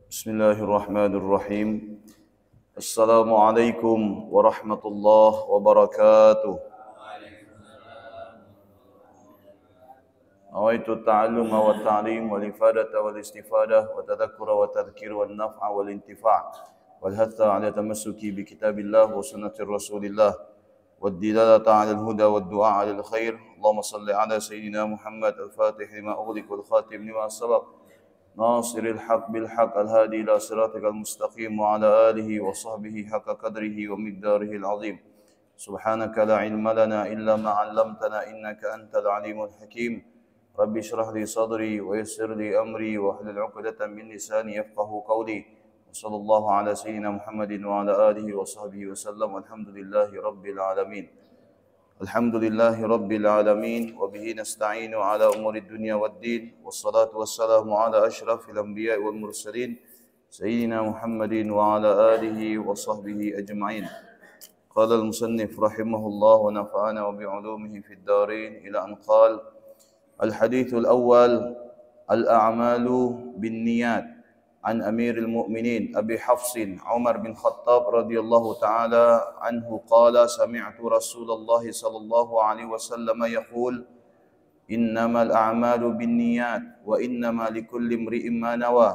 Bismillahirrahmanirrahim. Assalamualaikum warahmatullahi wabarakatuh. Nawaitu ta'alluma wa ta'lim wal ifadata wal istifadah wa tadhakkura wa tadhkir wal naf'a wal intifa' wal hatha 'ala tamassuki bi kitabillah wa sunnati rasulillah wad dilalata 'ala al huda wad du'a 'ala al khair. Allahumma salli 'ala sayyidina Muhammad al-fatih lima ughliq wal khatim lima sabaq ناصر الحق بالحق الهادي إلى صراطك المستقيم وعلى آله وصحبه حق قدره ومقداره العظيم. سبحانك لا علم لنا إلا ما علمتنا إنك أنت العليم الحكيم. رب اشرح لي صدري ويسر لي أمري واحلل عقدة من لساني يفقه قولي. وصلى الله على سيدنا محمد وعلى آله وصحبه وسلم والحمد لله رب العالمين. Alhamdulillahi Rabbil Alamin wa bihi nasta'inu ala umuri dunya waddin wassalatu wassalamu ala ashrafil anbiya wal mursalin sayyidina Muhammadin wa ala alihi wa sahbihi ajma'in. Qala al-musannif rahimahullah wa nafa'ana wa bi'ulumihi fid darin ila an qala al-hadithul awwal al-a'malu bin niyat عن أمير المؤمنين أبي حفص عمر بن خطاب رضي الله تعالى عنه قال سمعت رسول الله صلى الله عليه وسلم يقول إنما الأعمال بالنيات وإنما لكل امرئ ما نوى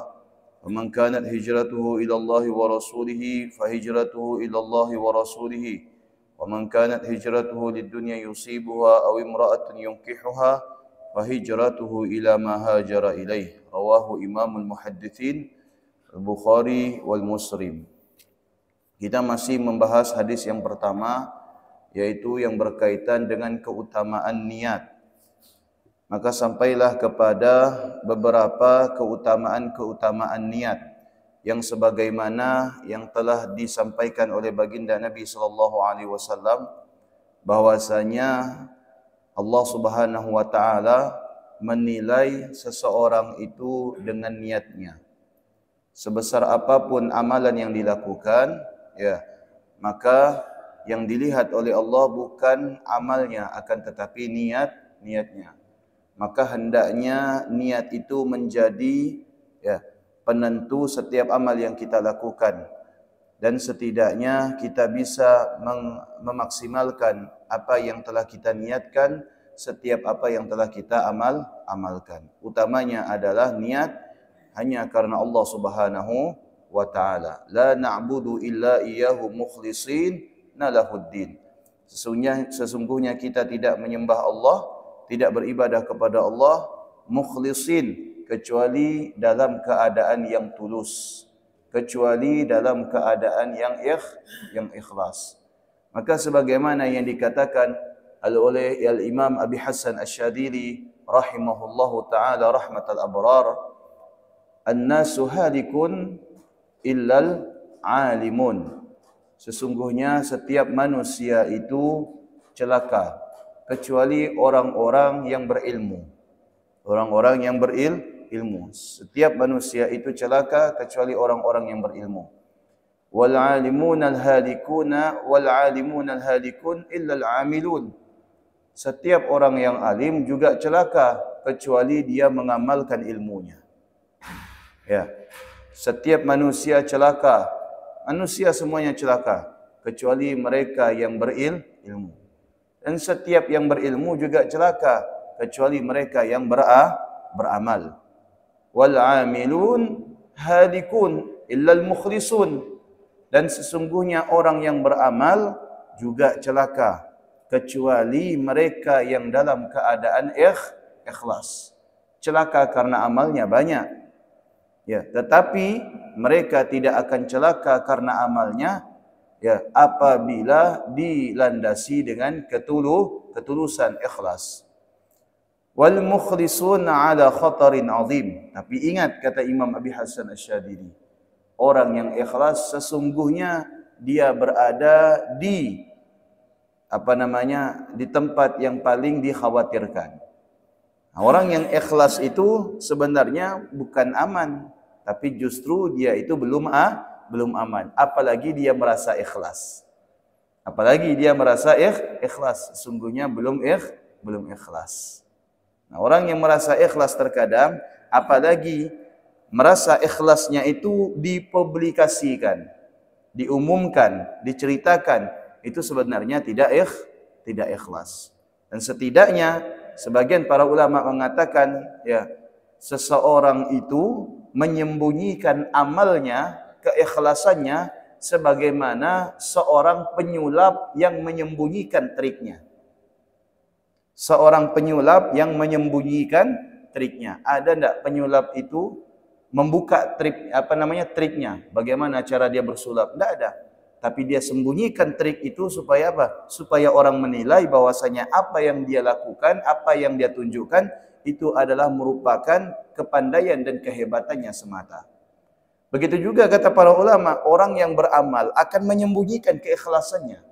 ومن كانت هجرته إلى الله ورسوله فهجرته إلى الله ورسوله ومن كانت هجرته للدنيا يصيبها أو امرأة ينكحها فهجرته إلى ما هاجر إليه. Rawahu Imamul Muhaddithin Al-Bukhari wal Muslim. Kita masih membahas hadis yang pertama, yaitu yang berkaitan dengan keutamaan niat. Maka sampailah kepada beberapa keutamaan niat yang sebagaimana yang telah disampaikan oleh baginda Nabi sallallahu alaihi wasallam, bahwasanya Allah Subhanahu wa taala menilai seseorang itu dengan niatnya. Sebesar apapun amalan yang dilakukan, ya, maka yang dilihat oleh Allah bukan amalnya, akan tetapi niatnya. Maka hendaknya niat itu menjadi, ya, penentu setiap amal yang kita lakukan, dan setidaknya kita bisa memaksimalkan apa yang telah kita niatkan setiap apa yang telah kita amalkan. Utamanya adalah niat hanya karena Allah Subhanahu wa taala. La na'budu illa iyyahu mukhlishin lahuddin. Sesungguhnya kita tidak menyembah Allah, tidak beribadah kepada Allah mukhlishin, kecuali dalam keadaan yang tulus, kecuali dalam keadaan yang ikhlas. Maka sebagaimana yang dikatakan oleh Al-Imam Abi Hasan Asy-Syadzili rahimahullahu taala rahmatal abrar, an-nasu halikun illal alimun. Sesungguhnya setiap manusia itu celaka kecuali orang-orang yang berilmu. Orang-orang yang berilmu. Setiap manusia itu celaka kecuali orang-orang yang berilmu. Wal alimuna al-halikuna wal alimuna al-halikun illal amilun. Setiap orang yang alim juga celaka kecuali dia mengamalkan ilmunya. Ya. Setiap manusia celaka. Manusia semuanya celaka kecuali mereka yang berilmu. Dan setiap yang berilmu juga celaka kecuali mereka yang beramal. Wal amilun halikun illal mukhlisun. Dan sesungguhnya orang yang beramal juga celaka kecuali mereka yang dalam keadaan ikhlas. Celaka karena amalnya banyak, ya, tetapi mereka tidak akan celaka karena amalnya, ya, apabila dilandasi dengan ketulusan ikhlas. Wal mukhlisuna ala khatarin azim. Tapi ingat kata Imam Abi Hasan Asy-Syadzili, orang yang ikhlas sesungguhnya dia berada di di tempat yang paling dikhawatirkan. Nah, orang yang ikhlas itu sebenarnya bukan aman, tapi justru dia itu belum aman. Apalagi dia merasa ikhlas. Sesungguhnya belum ikhlas. Nah, orang yang merasa ikhlas terkadang apalagi merasa ikhlasnya itu dipublikasikan, diumumkan, diceritakan, itu sebenarnya tidak ikhlas. Dan setidaknya sebagian para ulama mengatakan, ya, seseorang itu menyembunyikan amalnya, keikhlasannya, sebagaimana seorang penyulap yang menyembunyikan triknya. Seorang penyulap yang menyembunyikan triknya. Ada enggak penyulap itu membuka triknya? Bagaimana cara dia bersulap? Enggak ada. Tapi dia sembunyikan trik itu supaya apa? Supaya orang menilai bahwasanya apa yang dia lakukan, apa yang dia tunjukkan itu adalah merupakan kepandaian dan kehebatannya semata. Begitu juga kata para ulama, orang yang beramal akan menyembunyikan keikhlasannya.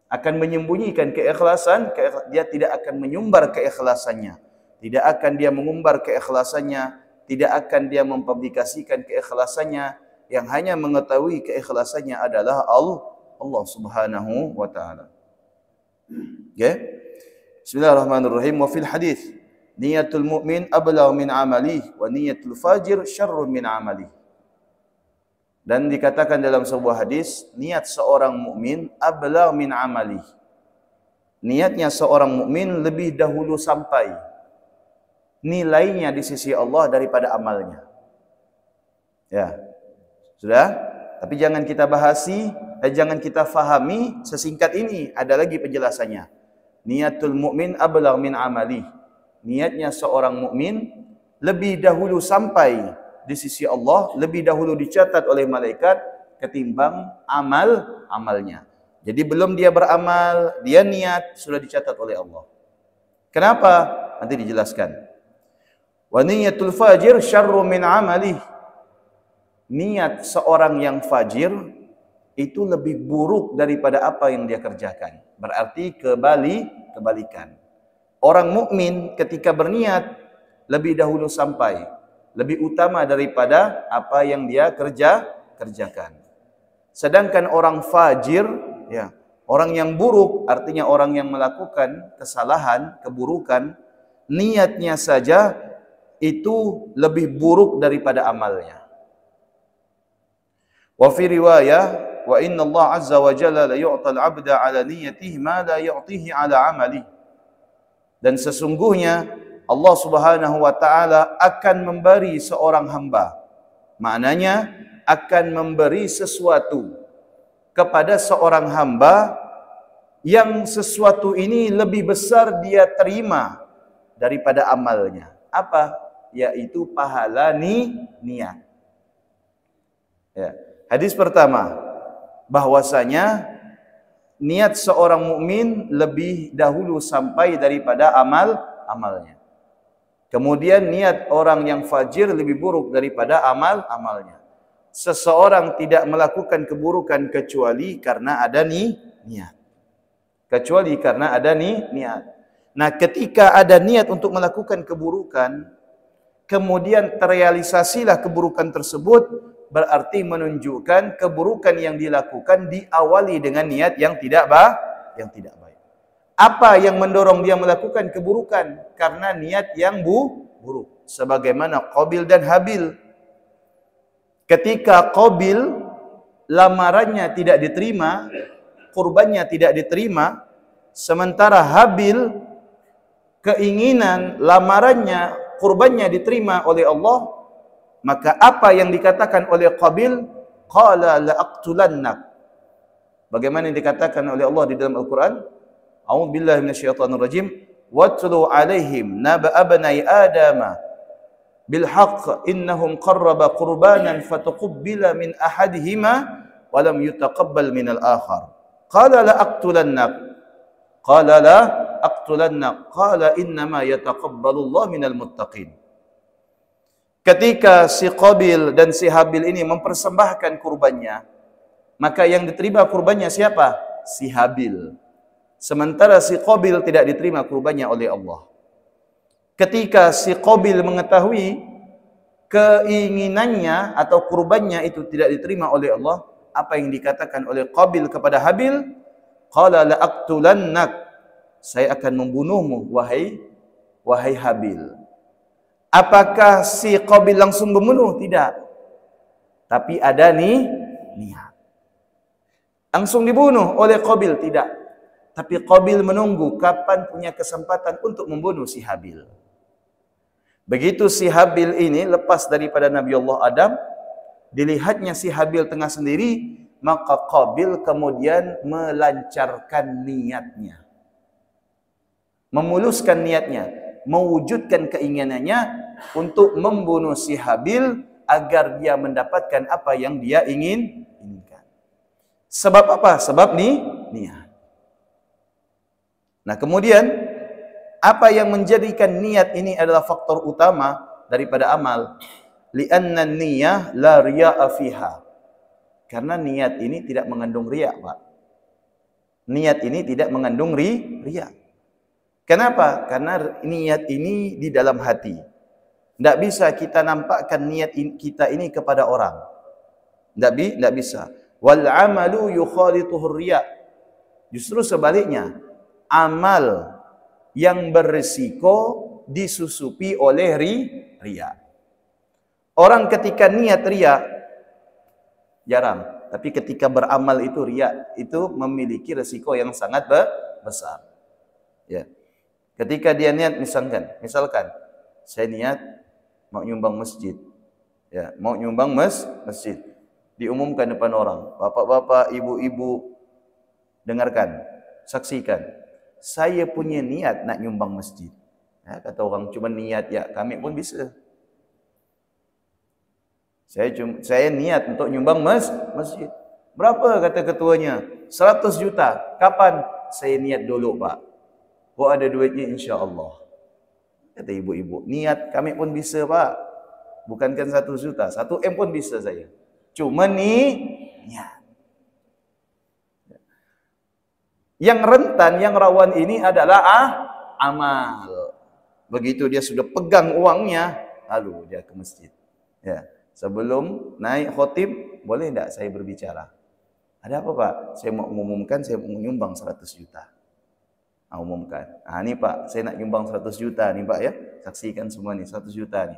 Akan menyembunyikan keikhlasan, dia tidak akan menyumbar keikhlasannya. Tidak akan dia mengumbar keikhlasannya, tidak akan dia mempublikasikan keikhlasannya. Yang hanya mengetahui keikhlasannya adalah Allah Subhanahu wa taala. Okay? Bismillahirrahmanirrahim. Wa fil hadis, niyatul mu'min ablagh min amalihi wa niyatul fajir syarrun min amalihi. Dan dikatakan dalam sebuah hadis, niat seorang mukmin ablagh min amalihi. Niatnya seorang mukmin lebih dahulu sampai nilainya di sisi Allah daripada amalnya. Ya. Sudah? Tapi jangan kita bahasi, jangan kita fahami sesingkat ini. Ada lagi penjelasannya. Niatul mu'min ablagh min amali. Niatnya seorang mukmin lebih dahulu sampai di sisi Allah, lebih dahulu dicatat oleh malaikat ketimbang amalnya. Jadi belum dia beramal, dia niat, sudah dicatat oleh Allah. Kenapa? Nanti dijelaskan. Wa niyatul fajir syarrun min amalihi. Niat seorang yang fajir itu lebih buruk daripada apa yang dia kerjakan. Berarti kebalikan. Orang mukmin ketika berniat lebih dahulu sampai, lebih utama daripada apa yang dia kerjakan. Sedangkan orang fajir, ya, orang yang buruk, artinya orang yang melakukan kesalahan, keburukan, niatnya saja itu lebih buruk daripada amalnya. Wa fi riwayah, wa inna Allah azza wa jalla la yu'tal 'abda 'ala niyyatihi ma la yu'tihi 'ala 'amalihi. Dan sesungguhnya Allah Subhanahu wa taala akan memberi seorang hamba. Maknanya akan memberi sesuatu kepada seorang hamba yang sesuatu ini lebih besar dia terima daripada amalnya. Apa? Yaitu pahala niat. Ya. Hadis pertama, bahwasanya niat seorang mukmin lebih dahulu sampai daripada amalnya. Kemudian niat orang yang fajir lebih buruk daripada amalnya. Seseorang tidak melakukan keburukan kecuali karena ada niat. Kecuali karena ada niat. Nah, ketika ada niat untuk melakukan keburukan, kemudian terrealisasilah keburukan tersebut, berarti menunjukkan keburukan yang dilakukan diawali dengan niat yang tidak baik. Apa yang mendorong dia melakukan keburukan? Karena niat yang buruk. Sebagaimana Qabil dan Habil. Ketika Qabil lamarannya tidak diterima, kurbannya tidak diterima, sementara Habil keinginan lamarannya, kurbannya diterima oleh Allah, maka apa yang dikatakan oleh Qabil? Qala la aqtulannak. Bagaimana yang dikatakan oleh Allah di dalam Al-Quran? A'udzubillahi minasyaitonir rajim. Watlu 'alaihim naba abnai adama bil haqq innahum qarraba qurbanan fatuqabbala min ahadihima wa lam yutaqabbal min al-akhar. Qala la aqtulannak. Qala la aqtulannak. Qala innama yataqabbalu Allah minal muttaqin. Ketika si Qabil dan si Habil ini mempersembahkan kurbannya, maka yang diterima kurbannya siapa? Si Habil. Sementara si Qabil tidak diterima kurbannya oleh Allah. Ketika si Qabil mengetahui keinginannya atau kurbannya itu tidak diterima oleh Allah, apa yang dikatakan oleh Qabil kepada Habil? Qala la aqtulannak. Saya akan membunuhmu wahai Habil. Apakah si Qabil langsung membunuh? Tidak. Tapi ada niat. Langsung dibunuh oleh Qabil? Tidak. Tapi Qabil menunggu kapan punya kesempatan untuk membunuh si Habil. Begitu si Habil ini lepas daripada Nabi Allah Adam, dilihatnya si Habil tengah sendiri, maka Qabil kemudian melancarkan niatnya. Memuluskan niatnya, mewujudkan keinginannya untuk membunuh si Habil agar dia mendapatkan apa yang dia inginkan. Sebab apa? Sebab niat. Nah, kemudian apa yang menjadikan niat ini adalah faktor utama daripada amal? Li'anna niyah la riya'a fiha. Karena niat ini tidak mengandung riya, Pak. Niat ini tidak mengandung riya. Kenapa? Karena niat ini di dalam hati. Tidak bisa kita nampakkan niat kita ini kepada orang. Tidak bisa. Wal amalu yukhalituhur riya. Justru sebaliknya, amal yang berisiko disusupi oleh riya. Orang ketika niat riya jarang, tapi ketika beramal itu riya, itu memiliki resiko yang sangat besar. Ya. Ketika dia niat misalkan saya niat mau nyumbang masjid. Ya, mau nyumbang masjid. Diumumkan depan orang, bapak-bapak, ibu-ibu, dengarkan, saksikan. Saya punya niat nak nyumbang masjid. Ya, kata orang cuma niat, ya kami pun bisa. Saya niat untuk nyumbang masjid. Berapa kata ketuanya? 100 juta. Kapan? Saya niat dulu, Pak. Oh, ada duitnya insya-Allah. Kata ibu-ibu, niat kami pun bisa, Pak. Bukankan 1 juta, 1 M pun bisa saya. Cuma niat. Yang rentan, yang rawan ini adalah amal. Begitu dia sudah pegang uangnya, lalu dia ke masjid. Ya, sebelum naik khotib, boleh tidak saya berbicara? Ada apa, Pak? Saya mau mengumumkan, saya mau menyumbang 100 juta. Umumkan. Ini Pak, saya nak nyumbang 100 juta nih, Pak, ya. Saksikan semua nih, 100 juta nih.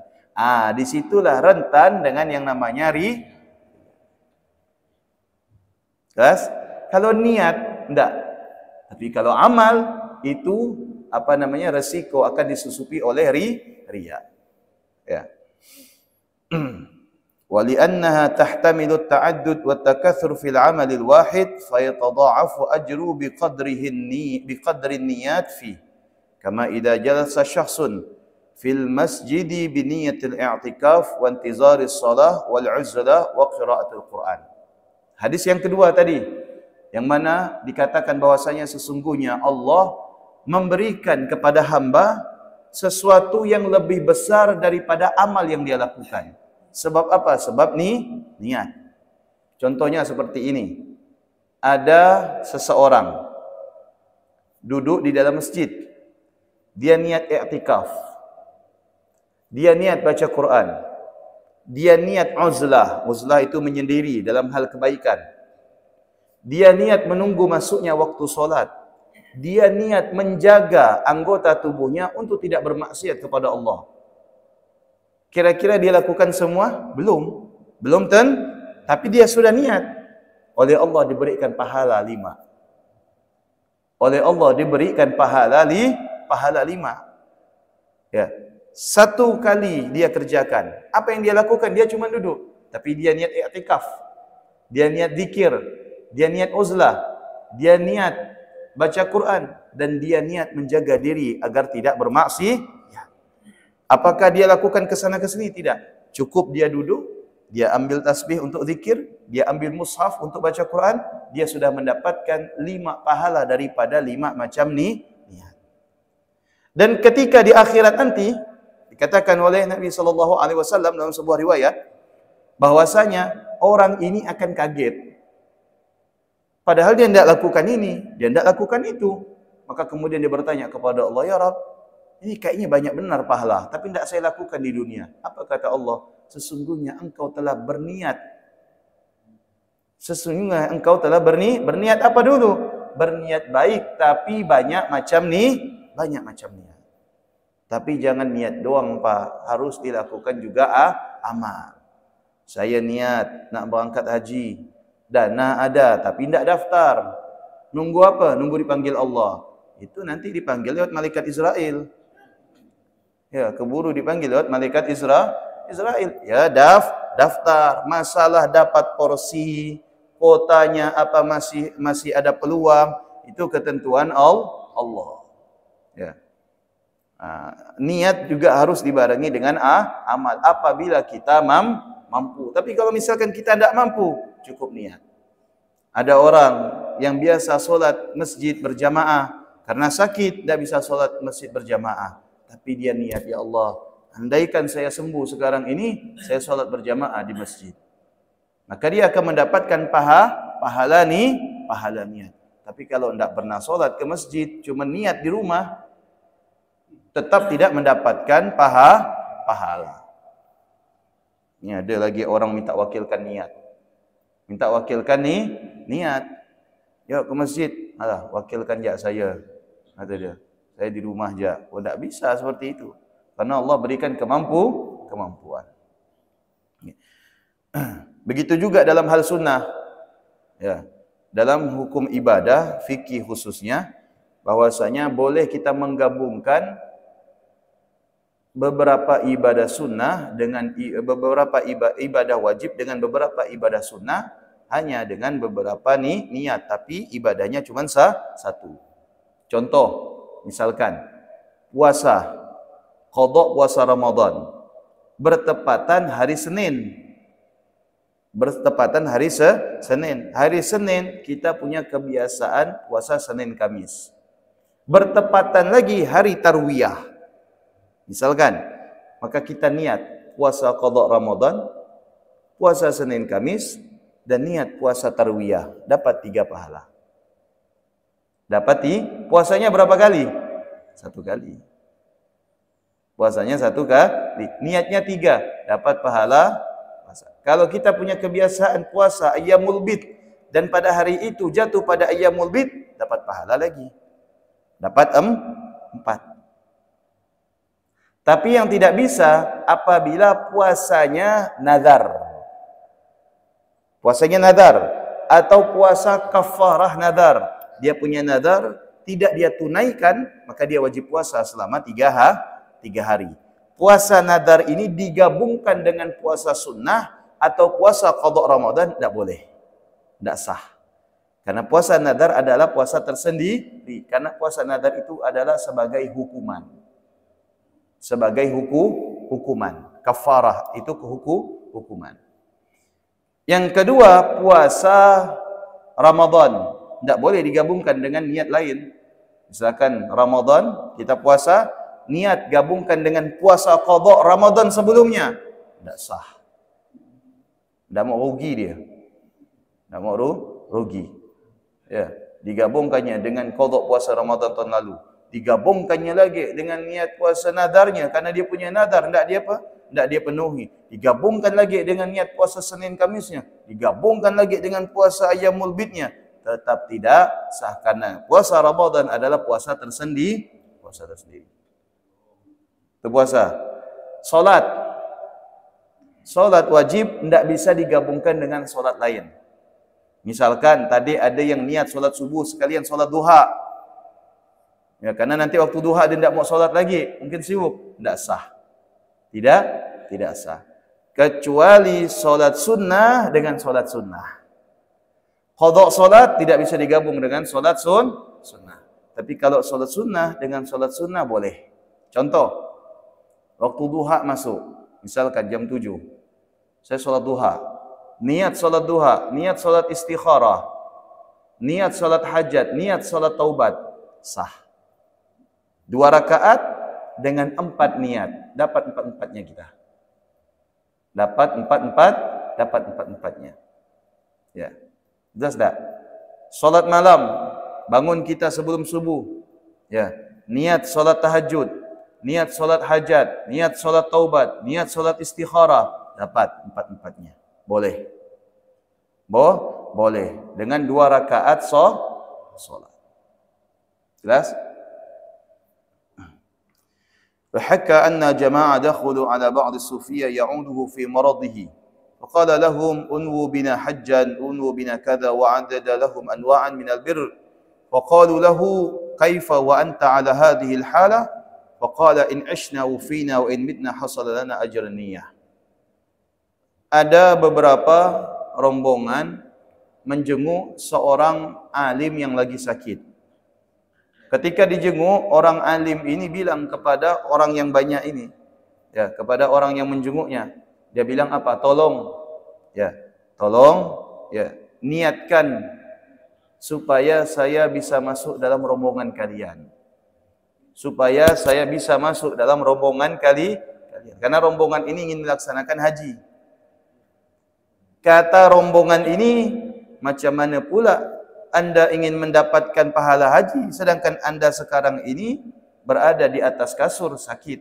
Disitulah rentan dengan yang namanya Jelas? Kalau niat, enggak. Tapi kalau amal, itu resiko akan disusupi oleh riya. Ya. Wali'annaha tahtamilu at-ta'addud wa at-takathur fil 'amali al-wahid fayatadha'afu ajru biqadri an-niyat fi. Kama idza jalasa syakhsun fil masjidi bi niyyatil i'tikaf wa intizari as-salah wal 'uzlah wa qira'atul Qur'an. Hadis yang kedua tadi, yang mana dikatakan bahwasanya sesungguhnya Allah memberikan kepada hamba sesuatu yang lebih besar daripada amal yang dia lakukan. Sebab apa? Sebab niat. Contohnya seperti ini. Ada seseorang duduk di dalam masjid. Dia niat i'tikaf. Dia niat baca Quran. Dia niat uzlah. Uzlah itu menyendiri dalam hal kebaikan. Dia niat menunggu masuknya waktu solat. Dia niat menjaga anggota tubuhnya untuk tidak bermaksiat kepada Allah. Kira-kira dia lakukan semua? Belum. Tapi dia sudah niat. Oleh Allah diberikan pahala 5. Oleh Allah diberikan pahala 5. Ya. 1 kali dia kerjakan. Apa yang dia lakukan? Dia cuma duduk. Tapi dia niat i'tikaf. Dia niat zikir. Dia niat uzlah. Dia niat baca Quran. Dan dia niat menjaga diri agar tidak bermaksiat. Apakah dia lakukan ke sana ke sini? Tidak. Cukup dia duduk, dia ambil tasbih untuk zikir, dia ambil mushaf untuk baca Quran, dia sudah mendapatkan 5 pahala daripada 5 macam niat. Dan ketika di akhirat nanti dikatakan oleh Nabi SAW dalam sebuah riwayat bahwasanya orang ini akan kaget. Padahal dia tidak lakukan ini, dia tidak lakukan itu. Maka kemudian dia bertanya kepada Allah, ya Rabb, ini kayaknya banyak benar pahala, tapi tidak saya lakukan di dunia. Apa kata Allah? Sesungguhnya engkau telah berniat. Sesungguhnya engkau telah berniat apa dulu? Berniat baik, tapi banyak macam niat. Tapi jangan niat doang Pak, harus dilakukan juga amal. Saya niat nak berangkat haji, dana ada tapi tidak daftar. Nunggu apa? Nunggu dipanggil Allah. Itu nanti dipanggil lewat malaikat Israel. Ya, keburu dipanggil lewat malaikat Israel. Ya, daftar. Masalah dapat porsi, kotanya apa masih ada peluang, itu ketentuan Allah. Ya. Niat juga harus dibarengi dengan amal apabila kita mampu. Tapi kalau misalkan kita tidak mampu, cukup niat. Ada orang yang biasa solat masjid berjamaah, karena sakit tidak bisa solat masjid berjamaah, tapi dia niat, ya Allah, andaikan saya sembuh sekarang ini, saya solat berjamaah di masjid, maka dia akan mendapatkan pahala niat. Tapi kalau tidak pernah solat ke masjid, cuma niat di rumah, tetap tidak mendapatkan pahala. Ini ada lagi orang minta wakilkan niat. Minta wakilkan niat. Ya ke masjid, alah wakilkan jak saya. Kata dia, saya di rumah jak. Oh, tidak bisa seperti itu. Karena Allah berikan kemampuan. Begitu juga dalam hal sunnah. Ya, dalam hukum ibadah, fikih khususnya, bahwasanya boleh kita menggabungkan beberapa ibadah sunnah dengan beberapa ibadah wajib dengan beberapa ibadah sunnah, hanya dengan beberapa niat, tapi ibadahnya cuma satu. Contoh, misalkan puasa, qada puasa Ramadan bertepatan hari Senin. Hari Senin kita punya kebiasaan puasa Senin Kamis. Bertepatan lagi hari Tarwiyah. Misalkan, maka kita niat puasa qada Ramadan, puasa Senin Kamis, dan niat puasa Tarwiyah, dapat 3 pahala. Puasanya berapa kali? 1 kali. Puasanya 1 kali, niatnya 3, dapat pahala puasa. Kalau kita punya kebiasaan puasa ayyamul bid, dan pada hari itu jatuh pada ayyamul bid, dapat pahala lagi. Dapat 4. Tapi yang tidak bisa apabila puasanya nazar. Puasanya nazar atau puasa kafarah nazar. Dia punya nazar, tidak dia tunaikan, maka dia wajib puasa selama 3 hari. Puasa nazar ini digabungkan dengan puasa sunnah atau puasa qada Ramadan, tidak boleh. Tidak sah. Karena puasa nazar adalah puasa tersendiri. Karena puasa nazar itu adalah sebagai hukuman. Sebagai hukuman. Kafarah itu hukuman. Yang kedua, puasa Ramadan tidak boleh digabungkan dengan niat lain. Misalkan Ramadan kita puasa, niat gabungkan dengan puasa qada Ramadan sebelumnya, tidak sah. Tidak mau rugi dia. Tidak mau rugi. Ya, digabungkannya dengan qada puasa Ramadan tahun lalu. Digabungkannya lagi dengan niat puasa nadarnya, karena dia punya nadar, tidak dia penuhi. Digabungkan lagi dengan niat puasa Senin Kamisnya, digabungkan lagi dengan puasa ayyamul bidnya, tetap tidak sah, karena puasa Ramadan adalah puasa tersendiri. Itu puasa. Solat wajib tidak bisa digabungkan dengan solat lain. Misalkan tadi ada yang niat solat subuh sekalian solat duha. Ya, karena nanti waktu duha dia tidak mau solat lagi, mungkin sibuk, tidak sah. Tidak sah. Kecuali solat sunnah dengan solat sunnah. Qada solat tidak bisa digabung dengan solat sunnah. Tapi kalau solat sunnah dengan solat sunnah boleh. Contoh, waktu duha masuk, misalkan jam 7, saya solat duha. Niat solat duha, niat solat istikharah, niat solat hajat, niat solat taubat, sah. 2 rakaat dengan 4 niat, dapat 4-4-nya kita. Dapat 4-4-nya. Ya. Jelas tak? Salat malam, bangun kita sebelum subuh. Ya, niat salat tahajud, niat salat hajat, niat salat taubat, niat salat istikharah, dapat 4-4-nya. Boleh. Boleh dengan 2 rakaat salat. Jelas? فحكى أن جماعة دخلوا على بعض الصوفية يعوده في مرضه فقال لهم انووا بنا حجا انووا بنا كذا وعدد لهم أنواعا من البر فقالوا له كيف وأنت على هذه الحالة فقال إن عشنا وفينا وإن متنا حصل لنا أجر النية. Ada beberapa rombongan menjenguk seorang alim yang lagi sakit. Ketika dijenguk, orang alim ini bilang kepada orang yang banyak ini, ya, kepada orang yang menjenguknya, dia bilang apa? Tolong, ya, tolong, ya, niatkan supaya saya bisa masuk dalam rombongan kalian. Supaya saya bisa masuk dalam rombongan kalian. Karena rombongan ini ingin melaksanakan haji. Kata rombongan ini, macam mana pula Anda ingin mendapatkan pahala haji, sedangkan Anda sekarang ini berada di atas kasur sakit.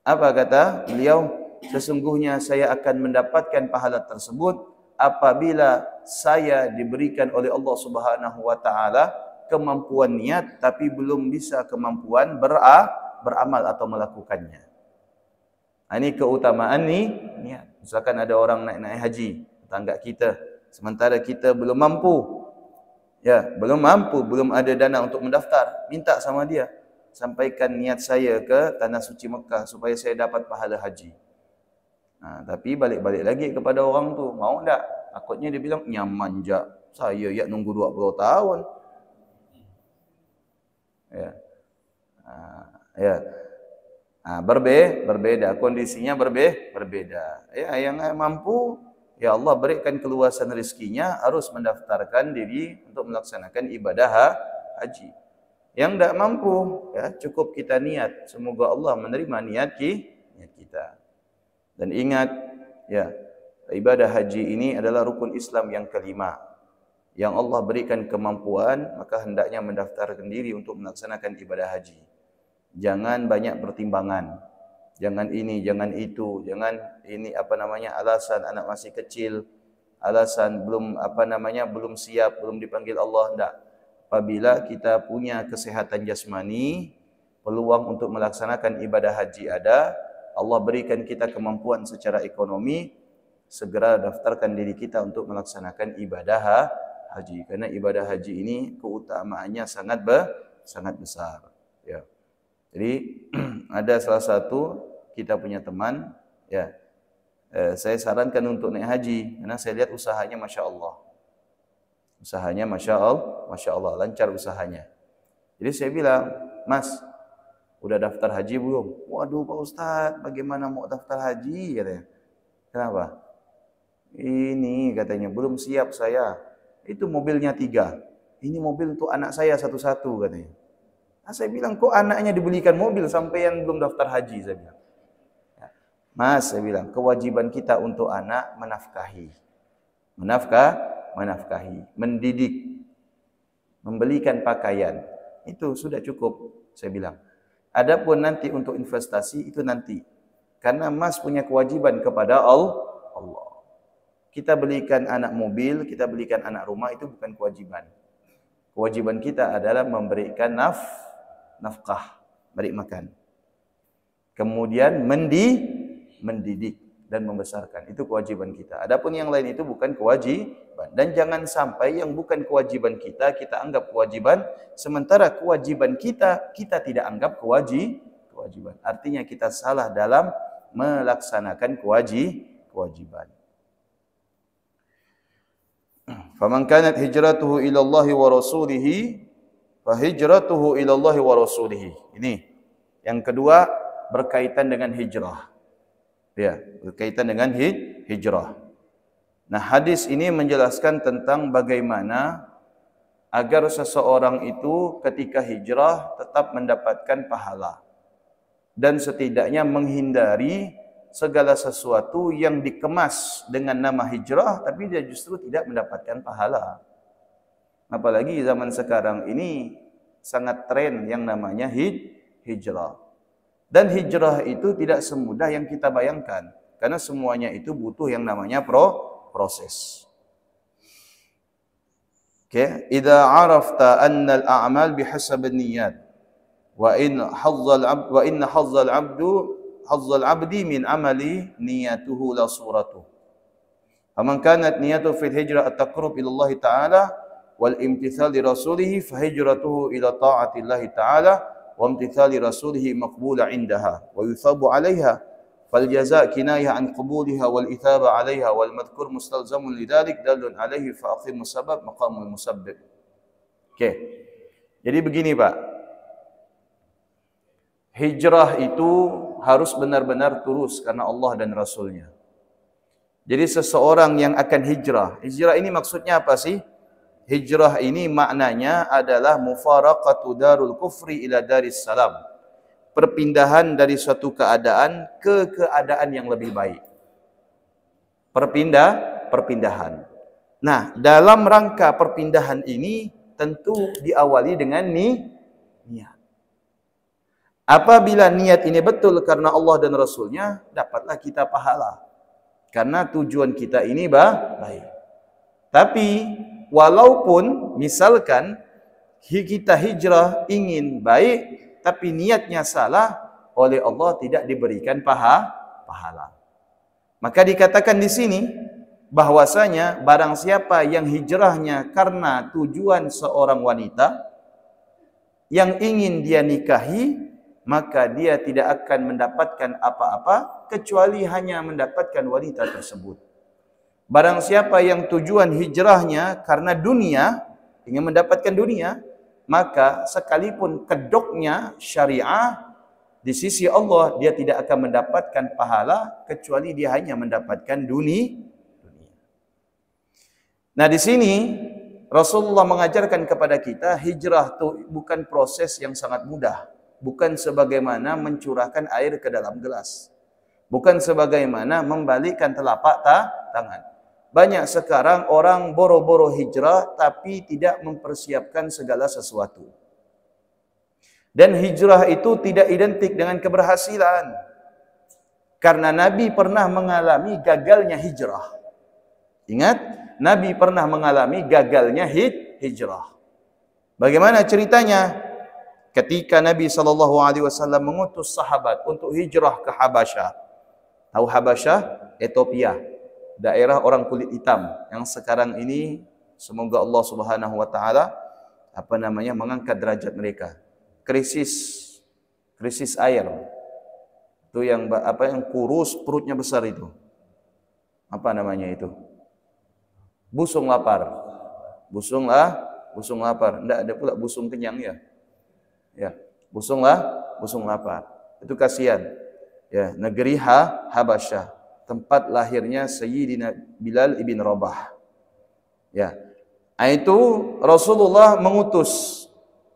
Apa kata beliau? Sesungguhnya saya akan mendapatkan pahala tersebut apabila saya diberikan oleh Allah Subhanahu wa taala kemampuan niat tapi belum bisa kemampuan beramal atau melakukannya. Ini keutamaan niat. Misalkan ada orang naik haji, tetangga kita, sementara kita belum mampu. Ya, belum mampu, belum ada dana untuk mendaftar, minta sama dia, sampaikan niat saya ke tanah suci Mekah supaya saya dapat pahala haji. Tapi balik-balik lagi kepada orang tu, mau tak? Takutnya dia bilang, nyaman je, saya ya nunggu 20 tahun. Ya. Ya. Berbeda, kondisinya berbeda. Ya, yang mampu, ya Allah berikan keluasan rezekinya, harus mendaftarkan diri untuk melaksanakan ibadah haji. Yang tidak mampu, ya cukup kita niat. Semoga Allah menerima niat kita. Dan ingat, ya ibadah haji ini adalah rukun Islam yang kelima. Yang Allah berikan kemampuan, maka hendaknya mendaftarkan diri untuk melaksanakan ibadah haji. Jangan banyak pertimbangan. Jangan ini, jangan itu, jangan ini alasan anak masih kecil, alasan belum siap, belum dipanggil Allah, enggak. Apabila kita punya kesehatan jasmani, peluang untuk melaksanakan ibadah haji ada, Allah berikan kita kemampuan secara ekonomi, segera daftarkan diri kita untuk melaksanakan ibadah haji. Karena ibadah haji ini keutamaannya sangat besar. Ya. Jadi ada salah satu kita punya teman, ya, saya sarankan untuk naik haji, karena saya lihat usahanya masya Allah, masya Allah, lancar usahanya. Jadi saya bilang, Mas, udah daftar haji belum? Waduh Pak Ustadz, bagaimana mau daftar haji? Katanya. Kenapa? Ini katanya belum siap saya. Itu mobilnya 3. Ini mobil untuk anak saya satu-satu katanya. Saya bilang, kok anaknya dibelikan mobil sampai yang belum daftar haji, saya bilang. Ya. Mas, saya bilang, kewajiban kita untuk anak menafkahi. Menafkahi, mendidik, membelikan pakaian. Itu sudah cukup, saya bilang. Adapun nanti untuk investasi, itu nanti. Karena Mas punya kewajiban kepada Allah. Kita belikan anak mobil, kita belikan anak rumah, itu bukan kewajiban. Kewajiban kita adalah memberikan nafkah, beri makan. Kemudian mendidik dan membesarkan. Itu kewajiban kita. Adapun yang lain itu bukan kewajiban. Dan jangan sampai yang bukan kewajiban kita, kita anggap kewajiban. Sementara kewajiban kita tidak anggap kewajiban. Artinya kita salah dalam melaksanakan kewajiban. Faman kanat hijratuhu ila Allah wa rasulihi fahijratuhu ila Allah wa rasulihi. Ini yang kedua berkaitan dengan hijrah. Ya, berkaitan dengan hijrah. Nah, hadis ini menjelaskan tentang bagaimana agar seseorang itu ketika hijrah tetap mendapatkan pahala dan setidaknya menghindari segala sesuatu yang dikemas dengan nama hijrah tapi dia justru tidak mendapatkan pahala. Apalagi zaman sekarang ini sangat tren yang namanya hijrah. Dan hijrah itu tidak semudah yang kita bayangkan. Karena semuanya itu butuh yang namanya proses. Oke, idza arafta anna al-a'mal bihasab an-niyyat wa inna hazzal abdi min amali niyatuhu la suratuh. Faman kanat niyatuhu fil hijrah at-taqarrub ila Allah Ta'ala wal imtithal li rasulih fa hijratuhu ila ta'atillah ta'ala wa imtithal li rasulih maqbula 'indaha wa yuthabu 'alayha fal jazaa' kinayah an qabuliha wal ithaba 'alayha wal madhkur mustalzamun lidzalik dalun 'alayhi fa aqim musabab maqamul musabbib. Okey. Jadi begini Pak. Hijrah itu harus benar-benar tulus karena Allah dan Rasulnya. Jadi seseorang yang akan hijrah ini maksudnya apa sih? Hijrah ini maknanya adalah mufaraqatu darul kufri ila daris salam. Perpindahan dari suatu keadaan ke keadaan yang lebih baik. Perpindahan. Nah, dalam rangka perpindahan ini tentu diawali dengan niat. Apabila niat ini betul karena Allah dan Rasulnya, dapatlah kita pahala. Karena tujuan kita ini baik. Tapi walaupun misalkan kita hijrah ingin baik, tapi niatnya salah, oleh Allah tidak diberikan pahala. Maka dikatakan di sini bahwasanya barang siapa yang hijrahnya karena tujuan seorang wanita yang ingin dia nikahi, maka dia tidak akan mendapatkan apa-apa kecuali hanya mendapatkan wanita tersebut. Barang siapa yang tujuan hijrahnya karena dunia, ingin mendapatkan dunia, maka sekalipun kedoknya syariah di sisi Allah, dia tidak akan mendapatkan pahala kecuali dia hanya mendapatkan dunia. Nah, di sini Rasulullah mengajarkan kepada kita hijrah itu bukan proses yang sangat mudah. Bukan sebagaimana mencurahkan air ke dalam gelas. Bukan sebagaimana membalikkan telapak tangan. Banyak sekarang orang boro-boro hijrah tapi tidak mempersiapkan segala sesuatu. Dan hijrah itu tidak identik dengan keberhasilan. Karena Nabi pernah mengalami gagalnya hijrah. Ingat, Nabi pernah mengalami gagalnya hijrah. Bagaimana ceritanya? Ketika Nabi SAW mengutus sahabat untuk hijrah ke Habasyah. Tahu Habasyah? Ethiopia. Daerah orang kulit hitam yang sekarang ini semoga Allah Subhanahu wa taala mengangkat derajat mereka. Krisis air. Itu yang kurus, perutnya besar itu. Apa namanya itu? Busung lapar. Busung lapar. Enggak ada pula busung kenyang ya. Ya, busung lapar. Itu kasihan. Ya, negeri Habasyah, tempat lahirnya Sayyidina Bilal ibn Rabah. Ya. Itu Rasulullah mengutus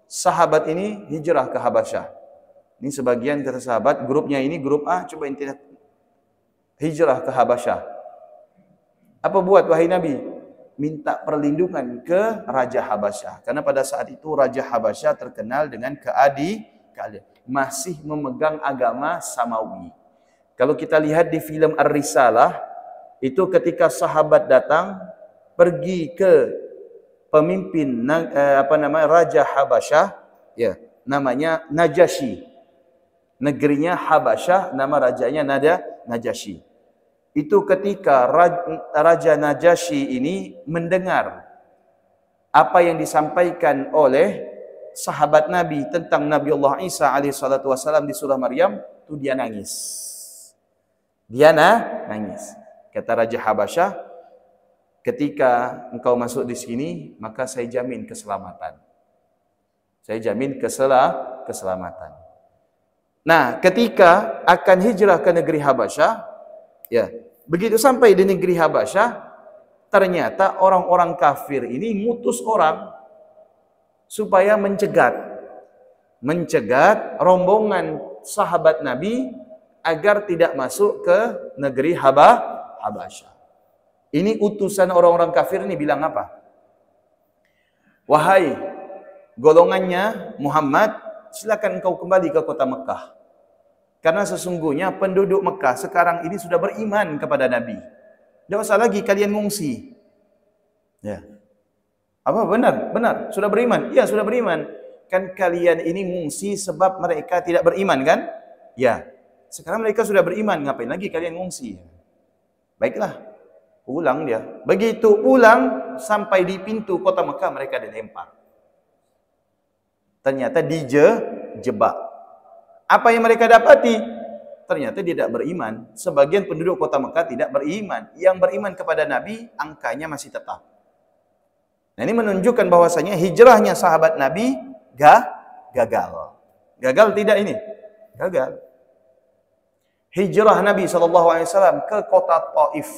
sahabat ini hijrah ke Habasyah. Ini sebagian kata sahabat, grupnya ini grup A, coba intinya hijrah ke Habasyah. Apa buat wahai Nabi? Minta perlindungan ke Raja Habasyah. Karena pada saat itu Raja Habasyah terkenal dengan keadilan. Masih memegang agama Samawi. Kalau kita lihat di film Ar-Risalah, itu ketika sahabat datang, pergi ke pemimpin Raja Habasyah, ya, namanya Najasyi. Negerinya Habasyah, nama rajanya Najasyi. Itu ketika Raja Najasyi ini mendengar apa yang disampaikan oleh sahabat Nabi tentang Nabi Allah Isa alaihissalatu wassalam di surah Maryam, itu dia nangis. Dia nangis. Kata Raja Habasyah, ketika engkau masuk di sini, maka saya jamin keselamatan. Saya jamin keselamatan. Nah, ketika akan hijrah ke negeri Habasyah, ya, begitu sampai di negeri Habasyah, ternyata orang-orang kafir ini ngutus orang supaya mencegat rombongan sahabat Nabi agar tidak masuk ke negeri Habasyah. Ini utusan orang-orang kafir ini bilang apa? Wahai golongannya Muhammad, silakan engkau kembali ke kota Mekah. Karena sesungguhnya penduduk Mekah sekarang ini sudah beriman kepada Nabi. Tidak usah lagi kalian ngungsi. Ya. Apa benar? Benar. Sudah beriman? Iya, sudah beriman. kan kalian ini mengungsi sebab mereka tidak beriman kan? Ya. Sekarang mereka sudah beriman, ngapain lagi kalian mengungsi? Baiklah, pulang dia. Begitu pulang, sampai di pintu kota Mekah mereka dilempar. Ternyata dijebak. Apa yang mereka dapati? Ternyata tidak beriman. Sebagian penduduk kota Mekah tidak beriman. Yang beriman kepada Nabi, angkanya masih tetap. Nah, ini menunjukkan bahwasanya hijrahnya sahabat Nabi gagal. Gagal tidak ini? Gagal. Hijrah Nabi SAW ke kota Taif.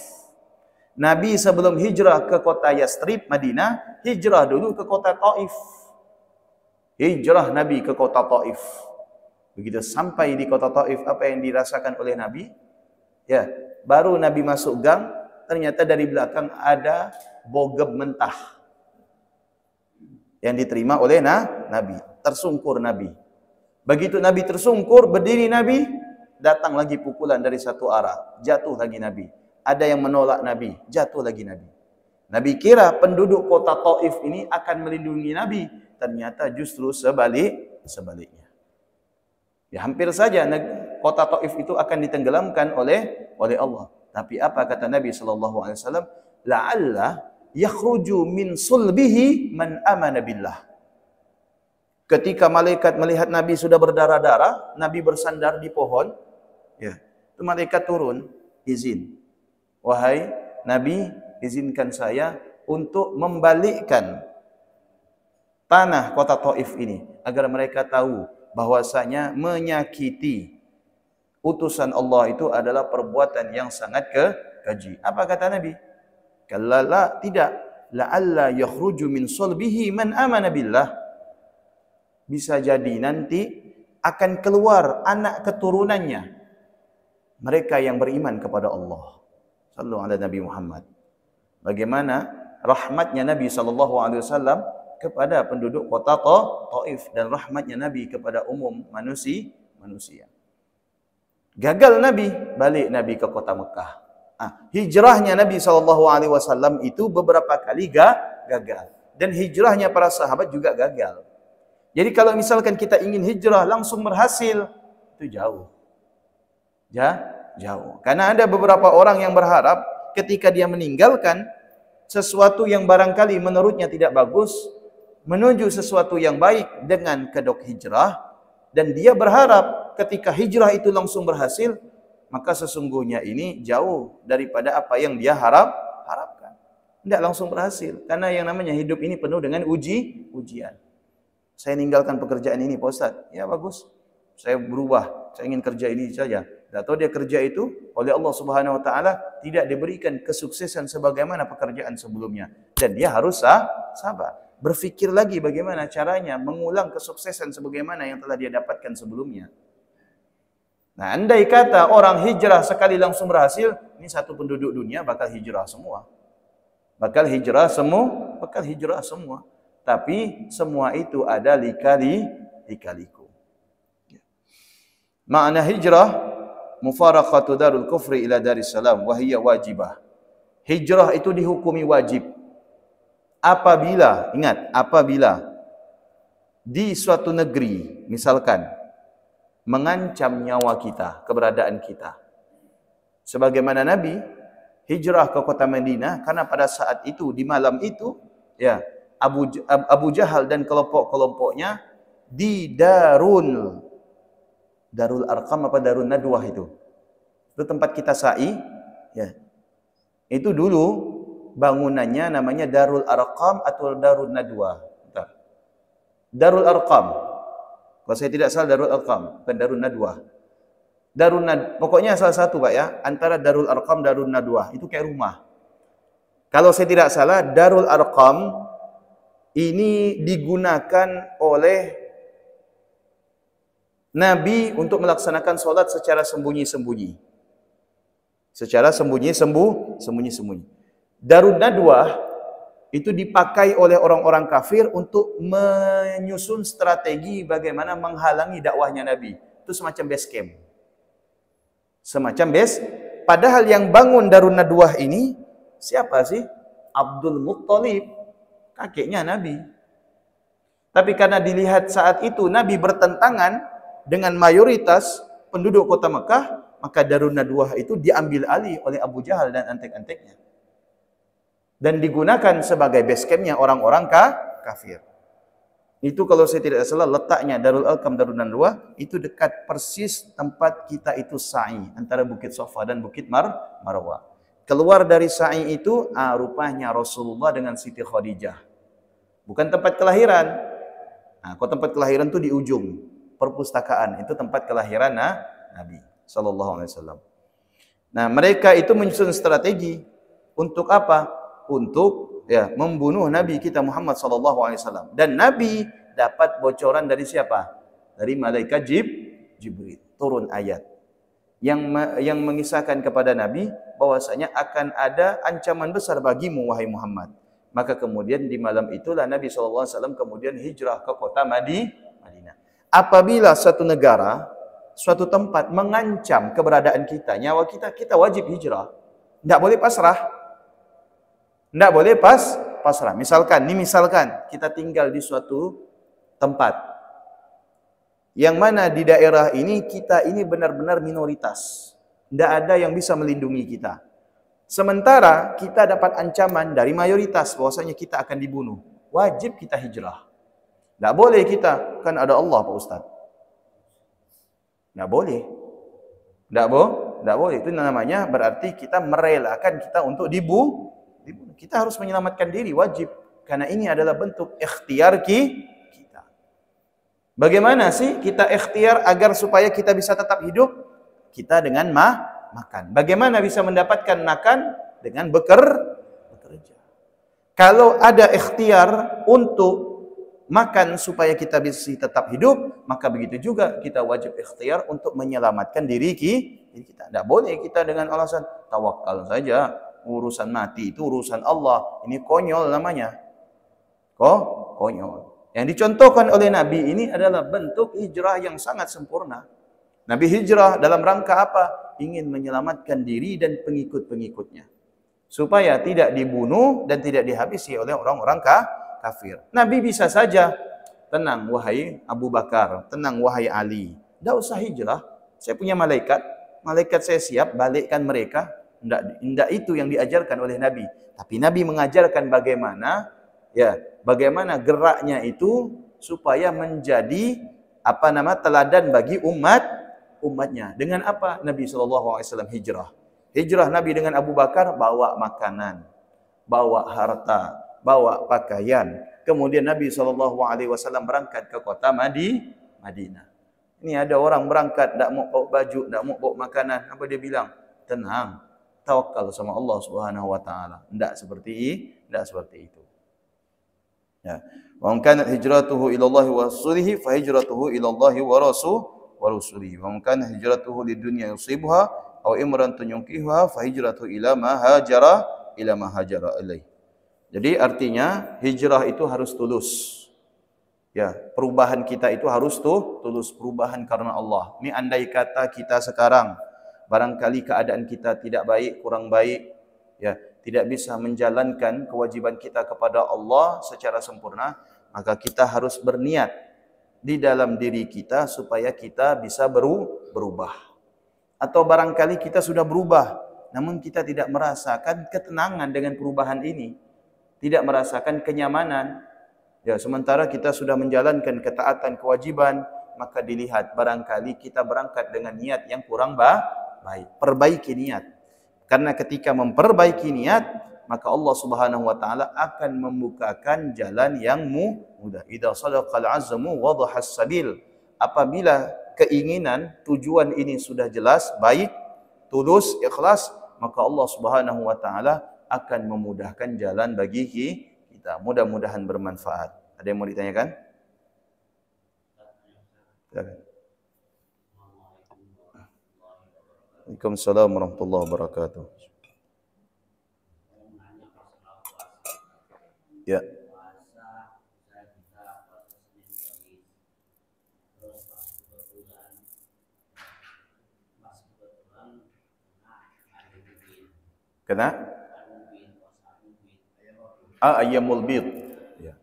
Nabi sebelum hijrah ke kota Yastrib, Madinah, hijrah dulu ke kota Taif. Hijrah Nabi ke kota Taif. Begitu sampai di kota Taif, apa yang dirasakan oleh Nabi? Ya, baru Nabi masuk gang, ternyata dari belakang ada bogem mentah yang diterima oleh Nabi. Tersungkur Nabi. Begitu Nabi tersungkur, berdiri Nabi, datang lagi pukulan dari satu arah, jatuh lagi Nabi. Ada yang menolak Nabi, jatuh lagi Nabi. Nabi kira penduduk kota Taif ini akan melindungi Nabi, ternyata justru sebaliknya. Ya, hampir saja kota Taif itu akan ditenggelamkan oleh Allah. Tapi apa kata Nabi SAW? La'alla yakhruju min sulbihi man amana billah. Ketika malaikat melihat Nabi sudah berdarah-darah, Nabi bersandar di pohon, ya, itu malaikat turun, izin. Wahai Nabi, izinkan saya untuk membalikkan tanah kota Taif ini, agar mereka tahu bahwasanya menyakiti utusan Allah itu adalah perbuatan yang sangat keji. Apa kata Nabi? Kallala, tidak. La'alla yakhruju min sulbihi man amana billah. Bisa jadi nanti akan keluar anak keturunannya, mereka yang beriman kepada Allah. Sallallahu alaihi Nabi Muhammad. Bagaimana rahmatnya Nabi SAW kepada penduduk kota Taif dan rahmatnya Nabi kepada umum manusia. Gagal Nabi, balik Nabi ke kota Mekah. Hijrahnya Nabi SAW itu beberapa kali gagal. Dan hijrahnya para sahabat juga gagal. Jadi kalau misalkan kita ingin hijrah langsung berhasil, itu jauh. Jauh. Karena ada beberapa orang yang berharap ketika dia meninggalkan sesuatu yang barangkali menurutnya tidak bagus, menuju sesuatu yang baik dengan kedok hijrah, dan dia berharap ketika hijrah itu langsung berhasil, maka sesungguhnya ini jauh daripada apa yang dia harapkan. Tidak langsung berhasil, karena yang namanya hidup ini penuh dengan ujian. Saya ninggalkan pekerjaan ini, Pak Ustaz. Ya bagus. Saya berubah. Saya ingin kerja ini saja. Atau dia kerja itu oleh Allah Subhanahu wa taala tidak diberikan kesuksesan sebagaimana pekerjaan sebelumnya, dan dia harus sabar. Berfikir lagi bagaimana caranya mengulang kesuksesan sebagaimana yang telah dia dapatkan sebelumnya. Nah, andai kata orang hijrah sekali langsung berhasil, ini satu penduduk dunia bakal hijrah semua. Bakal hijrah semua. Tapi semua itu ada lika-liku. Makna hijrah, mufaraqatu darul kufri ila daris salam wa hiya wajibah. Hijrah itu dihukumi wajib apabila di suatu negeri misalkan mengancam nyawa kita, keberadaan kita. Sebagaimana Nabi hijrah ke kota Madinah karena pada saat itu, di malam itu, ya, Abu Jahal dan kelompok-kelompoknya di Darul Arqam apa Darun Nadwah itu tempat kita sa'i, ya. Itu dulu bangunannya namanya Darul Arqam atau Darun Nadwah. Darul Arqam. Kalau saya tidak salah Darul Arqam, bukan Darun Nadwah. Pokoknya salah satu, Pak, ya, antara Darul Arqam Darun Nadwah, itu kayak rumah. Kalau saya tidak salah Darul Arqam ini digunakan oleh Nabi untuk melaksanakan sholat secara sembunyi-sembunyi. Darun Nadwah itu dipakai oleh orang-orang kafir untuk menyusun strategi bagaimana menghalangi dakwahnya Nabi. Itu semacam base camp. Padahal yang bangun Darun Nadwah ini siapa sih? Abdul Muttalib, kakeknya Nabi. Tapi karena dilihat saat itu Nabi bertentangan dengan mayoritas penduduk kota Mekah, maka Darun Nadwah itu diambil alih oleh Abu Jahal dan antek-anteknya. Dan digunakan sebagai base camp-nya orang-orang kafir. Itu kalau saya tidak salah letaknya Darul Arqam Darun Nadwah itu dekat persis tempat kita itu sa'i antara Bukit Safa dan Bukit Marwah. Keluar dari sa'i itu rupanya Rasulullah dengan Siti Khadijah. Bukan tempat kelahiran. Nah, kok tempat kelahiran itu di ujung perpustakaan, itu tempat kelahiran Nabi sallallahu alaihi wasallam. Nah, mereka itu menyusun strategi untuk apa? Untuk membunuh Nabi kita Muhammad sallallahu alaihi wasallam. Dan Nabi dapat bocoran dari siapa? Dari malaikat Jibril, turun ayat yang mengisahkan kepada Nabi bahwasanya akan ada ancaman besar bagimu wahai Muhammad. Maka kemudian di malam itulah Nabi SAW kemudian hijrah ke kota Madinah. Apabila suatu negara, suatu tempat mengancam keberadaan kita, nyawa kita, kita wajib hijrah. Tidak boleh pasrah. Tidak boleh pasrah. Misalkan kita tinggal di suatu tempat yang mana di daerah ini kita ini benar-benar minoritas. Tidak ada yang bisa melindungi kita. Sementara kita dapat ancaman dari mayoritas bahwasanya kita akan dibunuh. Wajib kita hijrah. Tidak boleh kita, kan ada Allah Pak Ustaz. Tidak boleh. Tidak boleh. Itu namanya berarti kita merelakan kita untuk dibunuh. Kita harus menyelamatkan diri, wajib. Karena ini adalah bentuk ikhtiar kita. Bagaimana sih kita ikhtiar agar supaya kita bisa tetap hidup? Kita dengan makan. Bagaimana bisa mendapatkan makan? Dengan bekerja. Kalau ada ikhtiar untuk makan supaya kita bisa tetap hidup, maka begitu juga kita wajib ikhtiar untuk menyelamatkan diri kita. Tidak boleh kita dengan alasan tawakal saja, urusan mati itu urusan Allah. Ini konyol namanya. Konyol. Yang dicontohkan oleh Nabi ini adalah bentuk hijrah yang sangat sempurna. Nabi hijrah dalam rangka apa? Ingin menyelamatkan diri dan pengikut-pengikutnya. Supaya tidak dibunuh dan tidak dihabisi oleh orang-orang kafir. Nabi bisa saja, tenang wahai Abu Bakar, tenang wahai Ali. Tidak usah hijrah, saya punya malaikat saya siap balikkan mereka. Tidak itu yang diajarkan oleh Nabi. Tapi Nabi mengajarkan bagaimana geraknya itu supaya menjadi teladan bagi umatnya. Dengan apa Nabi SAW hijrah? Hijrah Nabi dengan Abu Bakar bawa makanan, bawa harta, bawa pakaian. Kemudian Nabi SAW berangkat ke kota Madinah. Ini ada orang berangkat, tak mau bawa baju, tak mau bawa makanan. Apa dia bilang? Tenang, tawakal sama Allah Subhanahu Wa Taala. Tidak seperti itu. Ya. Wa kanat hijratuhu ila Allah wa rasulihi fa hijratuhu ila Allah wa rasulihi. Wa kanat hijratuhu lidunya yusibuha aw imra'atun yunkihuha fa hijratuhu ila ma hajara ilaih. Jadi artinya hijrah itu harus tulus. Ya, perubahan kita itu harus tulus, perubahan karena Allah. Ini andai kata kita sekarang barangkali keadaan kita tidak baik, kurang baik, ya, tidak bisa menjalankan kewajiban kita kepada Allah secara sempurna, maka kita harus berniat di dalam diri kita supaya kita bisa berubah. Atau barangkali kita sudah berubah, namun kita tidak merasakan ketenangan dengan perubahan ini, tidak merasakan kenyamanan. Ya, sementara kita sudah menjalankan ketaatan kewajiban, maka dilihat barangkali kita berangkat dengan niat yang kurang baik. Perbaiki niat. Karena ketika memperbaiki niat, maka Allah Subhanahu wa taala akan membukakan jalan yang mudah. Idza sadaqal azmu wadhahas sabil. Apabila keinginan, tujuan ini sudah jelas, baik, tulus, ikhlas, maka Allah Subhanahu wa taala akan memudahkan jalan bagi kita. Mudah-mudahan bermanfaat. Ada yang mau ditanyakan? Waalaikumsalam warahmatullahi wabarakatuh. Ya. Kena? Ayyamul bid. Ya.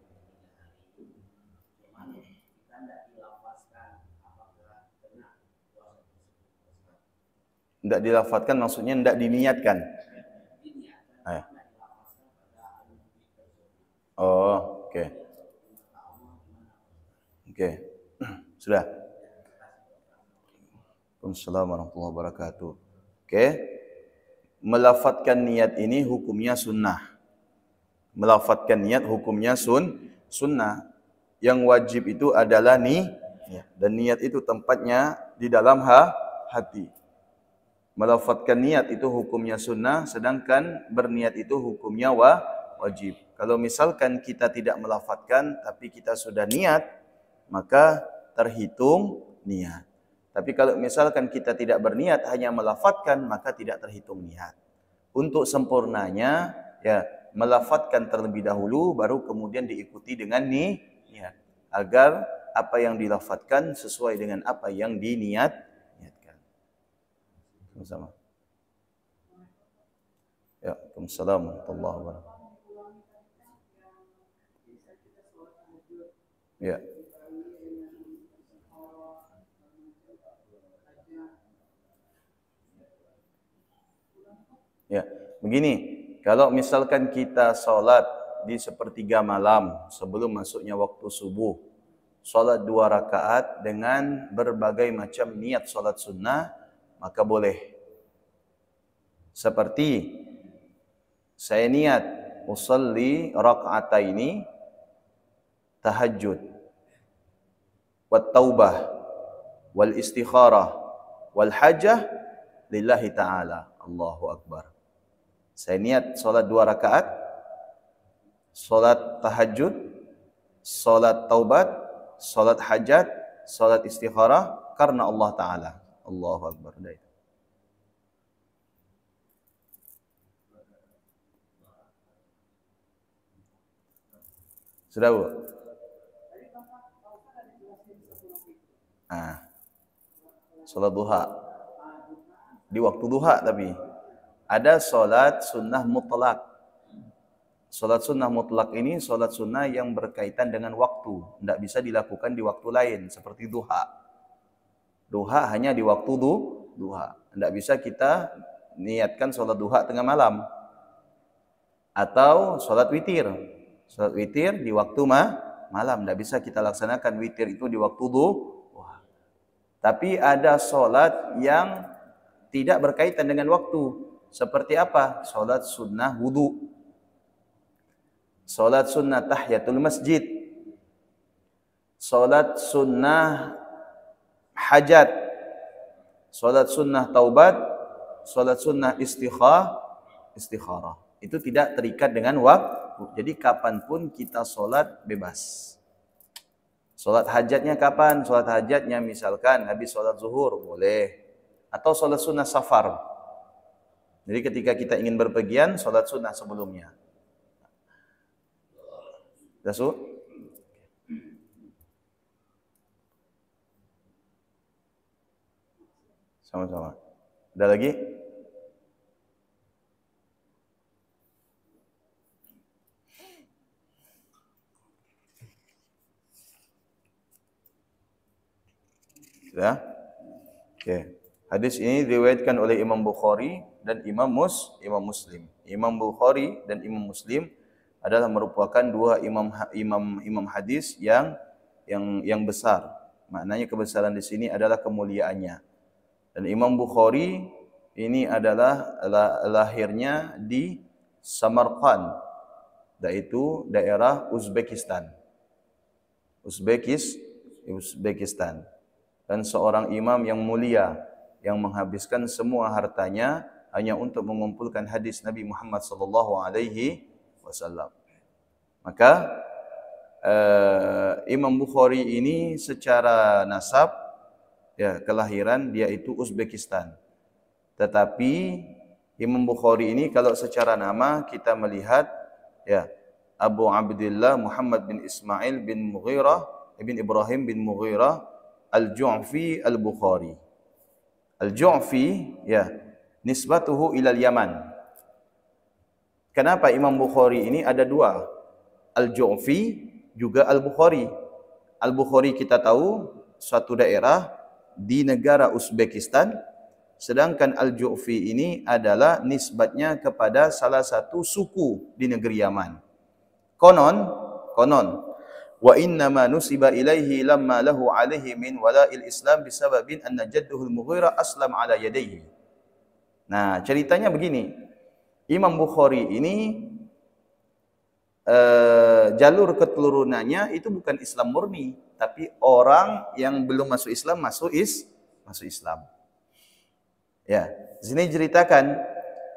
Tidak dilafadzkan maksudnya tidak diniatkan. Oh, oke. Oke. Sudah. Assalamualaikum warahmatullahi wabarakatuh. Oke. Melafadzkan niat ini hukumnya sunnah. Melafadzkan niat hukumnya sunnah. Yang wajib itu adalah niat. Dan niat itu tempatnya di dalam hati. Melafadzkan niat itu hukumnya sunnah, sedangkan berniat itu hukumnya wajib. Kalau misalkan kita tidak melafadzkan, tapi kita sudah niat, maka terhitung niat. Tapi kalau misalkan kita tidak berniat, hanya melafadzkan, maka tidak terhitung niat. Untuk sempurnanya, ya melafadzkan terlebih dahulu, baru kemudian diikuti dengan niat. Agar apa yang dilafadzkan sesuai dengan apa yang diniatkan. Sama-sama. Ya, Waalaikumsalam warahmatullahi wabarakatuh. Ya. Ya, begini, kalau misalkan kita sholat di sepertiga malam sebelum masuknya waktu subuh, sholat 2 rakaat dengan berbagai macam niat sholat sunnah, maka boleh. Seperti saya niat usolli raka'ataini tahajud, wat taubah, wal istikharah, wal hajah lillahi ta'ala. Allahu Akbar. Saya niat solat 2 rakaat, solat tahajud, solat taubat, solat hajat, solat istikharah karena Allah Ta'ala. Allahu Akbar. Sudah, Bu? Solat duha. Di waktu duha tapi ada solat sunnah mutlak. Solat sunnah mutlak ini solat sunnah yang berkaitan dengan waktu. Tidak bisa dilakukan di waktu lain seperti duha. Duha hanya di waktu duha. Tidak bisa kita niatkan solat duha tengah malam. Atau solat witir. Solat witir di waktu malam. Tidak bisa kita laksanakan witir itu di waktu duha. Tapi ada solat yang tidak berkaitan dengan waktu. Seperti apa? Solat sunnah wudu. Solat sunnah tahiyatul masjid. Solat sunnah hajat. Solat sunnah taubat. Solat sunnah istikharah. Itu tidak terikat dengan waktu. Jadi kapanpun kita solat bebas. Solat hajatnya kapan? Solat hajatnya misalkan habis solat zuhur, boleh. Atau solat sunnah safar. Jadi ketika kita ingin berpergian, solat sunnah sebelumnya. Dasu? Sama-sama. Ada lagi? Sudah? Oke. Hadis ini diriwayatkan oleh Imam Bukhari dan Imam Muslim. Imam Bukhari dan Imam Muslim adalah merupakan dua imam hadis yang besar. Maknanya kebesaran di sini adalah kemuliaannya. Dan Imam Bukhari ini adalah lahirnya di Samarkand, yaitu daerah Uzbekistan. Dan seorang imam yang mulia yang menghabiskan semua hartanya hanya untuk mengumpulkan hadis Nabi Muhammad sallallahu alaihi wasallam. Maka Imam Bukhari ini secara nasab ya kelahiran dia itu Uzbekistan. Tetapi Imam Bukhari ini kalau secara nama kita melihat ya Abu Abdullah Muhammad bin Ismail bin Mughirah bin Ibrahim bin Mughirah Al-Ju'fi Al-Bukhari. Al-Ju'fi ya nisbatuhu ilal Yaman. Kenapa Imam Bukhari ini ada dua? Al-Ju'fi juga Al-Bukhari. Al-Bukhari kita tahu suatu daerah di negara Uzbekistan, Sedangkan Al-Ju'fi ini adalah nisbatnya kepada salah satu suku di negeri Yaman. Konon, wa innama nusiba ilaihi lamma lahu alaihi min wala'il Islam bisababin anna jadduhu al-Mughirah aslam ala yadayhi. Nah, ceritanya begini. Imam Bukhari ini jalur keturunannya itu bukan Islam murni, tapi orang yang belum masuk Islam masuk Islam. Ya, di sini ceritakan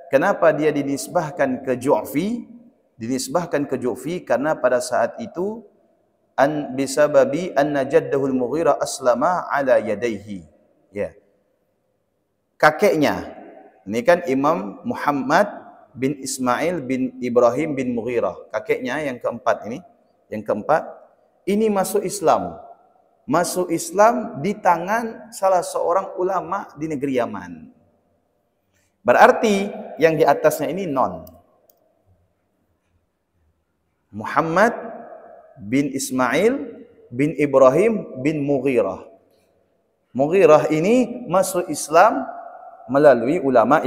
kenapa dia dinisbahkan ke Ju'fi karena pada saat itu bisababi anna jaddahu al-Mughirah aslama ala yadayhi. Ya. Kakeknya ini kan Imam Muhammad bin Ismail bin Ibrahim bin Mughirah, kakeknya yang keempat ini masuk Islam di tangan salah seorang ulama di negeri Yaman. Berarti yang di atasnya ini Muhammad bin Ismail bin Ibrahim bin Mughirah. Mughirah ini masuk Islam melalui ulama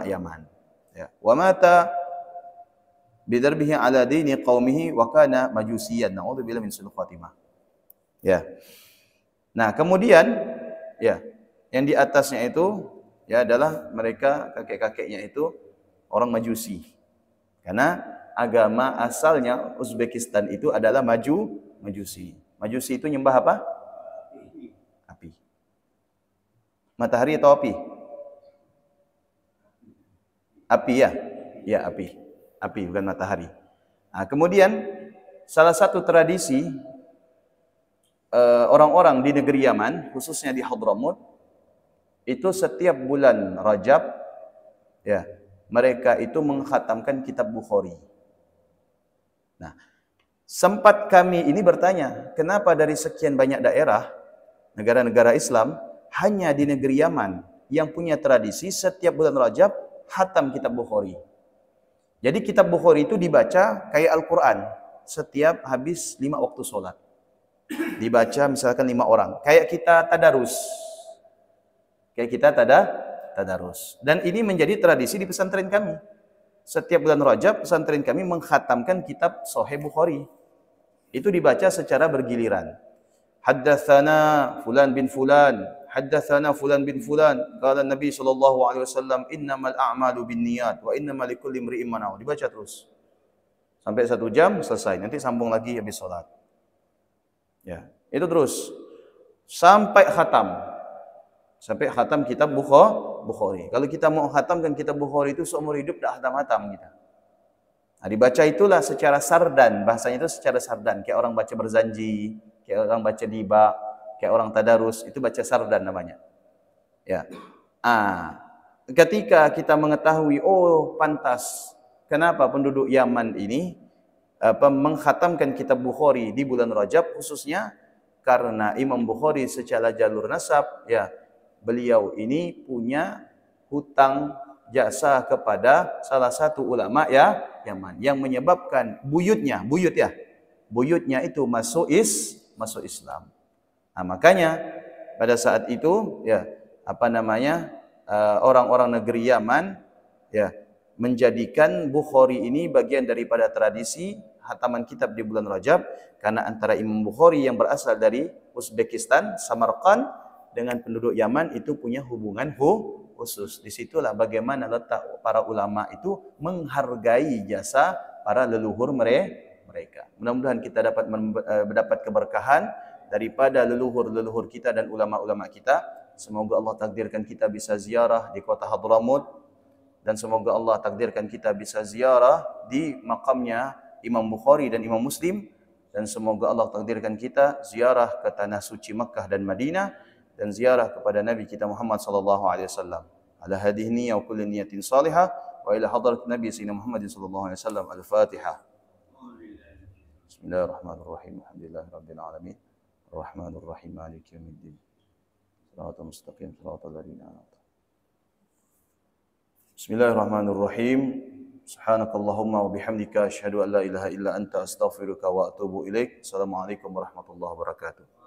Yaman. Ya. Wa mata bidarbihi ala dini qaumihi wa kana majusiyan. Na'udzubillah min su'il khatimah. Ya. Nah, kemudian ya, yang di atasnya itu ya adalah mereka kakek-kakeknya itu orang Majusi. Karena agama asalnya Uzbekistan itu adalah Majusi. Majusi itu nyembah apa? Api. Matahari atau api? Api ya. Ya, api. Api bukan matahari. Nah, kemudian salah satu tradisi orang-orang di negeri Yaman, khususnya di Hadramut, itu setiap bulan Rajab ya, mereka itu mengkhatamkan kitab Bukhari. Nah, sempat kami ini bertanya, kenapa dari sekian banyak daerah negara-negara Islam hanya di negeri Yaman yang punya tradisi setiap bulan Rajab khatam kitab Bukhari. Jadi kitab Bukhari itu dibaca kayak Al-Quran setiap habis 5 waktu sholat. Dibaca misalkan 5 orang. Kayak kita tadarus. Dan ini menjadi tradisi di pesantren kami. Setiap bulan Rajab pesantren kami mengkhatamkan kitab Sahih Bukhari. Itu dibaca secara bergiliran. Haddatsana fulan bin fulan, haddatsana fulan bin fulan, qala Nabi sallallahu alaihi wasallam innamal a'malu binniyat wa innamal likulli imri'in ma nawa. Dibaca terus. Sampai 1 jam selesai. Nanti sambung lagi habis salat. Ya, itu terus sampai khatam. Sampai khatam kitab Bukhari. Kalau kita mau khatamkan kitab Bukhari itu seumur hidup dah khatam-khatam kita. Nah, dibaca itulah secara sardan, bahasanya itu secara sardan, kayak orang baca berzanji, kayak orang baca diba, kayak orang tadarus, itu baca sardan namanya. Ya. Ketika kita mengetahui, oh pantas, kenapa penduduk Yaman ini mengkhatamkan kitab Bukhari di bulan Rajab, khususnya karena Imam Bukhari secara jalur nasab, ya, beliau ini punya hutang jasa kepada salah satu ulama ya Yaman yang menyebabkan buyutnya itu masuk Islam. Nah, makanya pada saat itu ya orang-orang negeri Yaman ya menjadikan Bukhari ini bagian daripada tradisi khataman kitab di bulan Rajab, karena antara Imam Bukhari yang berasal dari Uzbekistan, Samarkand, dengan penduduk Yaman itu punya hubungan khusus. Disitulah bagaimana letak para ulama itu menghargai jasa para leluhur mereka. Mudah-mudahan kita dapat mendapat keberkahan daripada leluhur-leluhur kita dan ulama-ulama kita. Semoga Allah takdirkan kita bisa ziarah di kota Hadramut, dan semoga Allah takdirkan kita bisa ziarah di makamnya Imam Bukhari dan Imam Muslim, dan semoga Allah takdirkan kita ziarah ke tanah suci Makkah dan Madinah, dan ziarah kepada Nabi kita Muhammad sallallahu alaihi wasallam. Ala hadhihi niyyah wa kulli niyatin salihah wa ila hadrat Nabi sayyidina Muhammad sallallahu alaihi wasallam. Al-Fatihah. Bismillahirrahmanirrahim. Alhamdulillahirabbil alamin. Arrahmanir rahim. Maliki yaumiddin. Shiratal mustaqim. Shiratal ladzina an'amta. Bismillahirrahmanirrahim. Subhanakallahumma wa bihamdika asyhadu an la ilaha illa anta astaghfiruka wa atubu ilaik. Assalamualaikum warahmatullahi wabarakatuh.